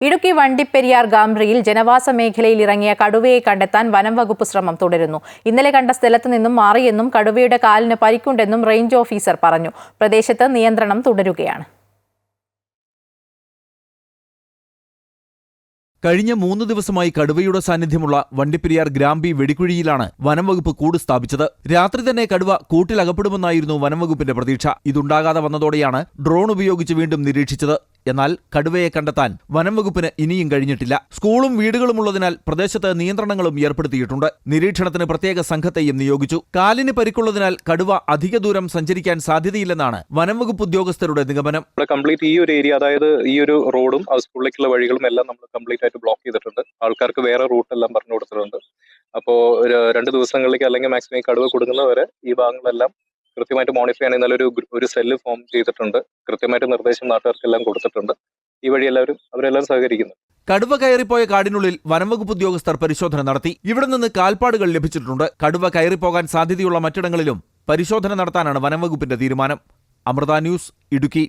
ഇടുക്കി വണ്ടിപ്പെരിയാർ ഗാംബ്രിയിൽ ജനവാസ മേഖലയിൽ ഇറങ്ങിയ കടുവയെ കണ്ടെത്താൻ വനം വകുപ്പ് ശ്രമം തുടരുന്നു. ഇന്നലെ കണ്ട സ്ഥലത്ത് നിന്നും മാറിയെന്നും കടുവയുടെ കാലിന് പരിക്കുണ്ടെന്നും റേഞ്ച് ഓഫീസർ പറഞ്ഞു. പ്രദേശത്ത് നിയന്ത്രണം തുടരുകയാണ്. കഴിഞ്ഞ 3 ദിവസമായി കടുവയുടെ സാന്നിധ്യമുള്ള വണ്ടിപ്പെരിയാർ ഗ്രാമ്പി വെടിക്കുഴിയിലാണ് വനംവകുപ്പ് കൂട് സ്ഥാപിച്ചത്. രാത്രി തന്നെ കടുവ കൂട്ടിലകപ്പെടുമെന്നായിരുന്നു വനംവകുപ്പിന്റെ പ്രതീക്ഷ. ഇതുണ്ടാകാതെ വന്നതോടെയാണ് ഡ്രോൺ ഉപയോഗിച്ച് വീണ്ടും നിരീക്ഷിച്ചത്. എന്നാൽ കടുവയെ കണ്ടെത്താൻ വനംവകുപ്പിന് ഇനിയും കഴിഞ്ഞിട്ടില്ല. സ്കൂളും വീടുകളും ഉള്ളതിനാൽ പ്രദേശത്ത് നിയന്ത്രണങ്ങളും ഏർപ്പെടുത്തിയിട്ടുണ്ട്. നിരീക്ഷണത്തിന് പ്രത്യേക സംഘത്തെയും നിയോഗിച്ചു. കാലിന് പരിക്കുള്ളതിനാൽ കടുവ അധിക ദൂരം സഞ്ചരിക്കാൻ സാധ്യതയില്ലെന്നാണ് വനംവകുപ്പ് ഉദ്യോഗസ്ഥരുടെ നിഗമനം. കംപ്ലീറ്റ് ഈ ഒരു ഏരിയ, അതായത് ഈ ഒരു റോഡും സ്കൂളിലേക്കുള്ള വഴികളും എല്ലാം നമ്മൾ കംപ്ലീറ്റ് ആയിട്ട് ബ്ലോക്ക് ചെയ്തിട്ടുണ്ട്. ആൾക്കാർക്ക് വേറെ റൂട്ടെല്ലാം പറഞ്ഞു കൊടുത്തിട്ടുണ്ട്. അപ്പോൾ 2 ദിവസങ്ങളിലേക്ക് അല്ലെങ്കിൽ മാക്സിമം കടുവ കൊടുക്കുന്നവരെ ഈ ഭാഗങ്ങളെല്ലാം കൃത്യമായിട്ട് മോണിറ്റർ ചെയ്യാൻ ഇന്നലെ ഒരു സെല്ല് ഫോം ചെയ്തിട്ടുണ്ട്. കൃത്യമായിട്ട് നിർദ്ദേശം നാട്ടുകാർക്കെല്ലാം കൊടുത്തിട്ടുണ്ട്. ഈ വഴി അവരെല്ലാം സഹകരിക്കുന്നു. കടുവ കയറിപ്പോയ കാടിനുള്ളിൽ വനംവകുപ്പ് ഉദ്യോഗസ്ഥർ പരിശോധന നടത്തി. ഇവിടെ നിന്ന് കാൽപ്പാടുകൾ ലഭിച്ചിട്ടുണ്ട്. കടുവ കയറിപ്പോകാൻ സാധ്യതയുള്ള മറ്റിടങ്ങളിലും പരിശോധന നടത്താനാണ് വനംവകുപ്പിന്റെ തീരുമാനം. അമൃത ന്യൂസ്, ഇടുക്കി.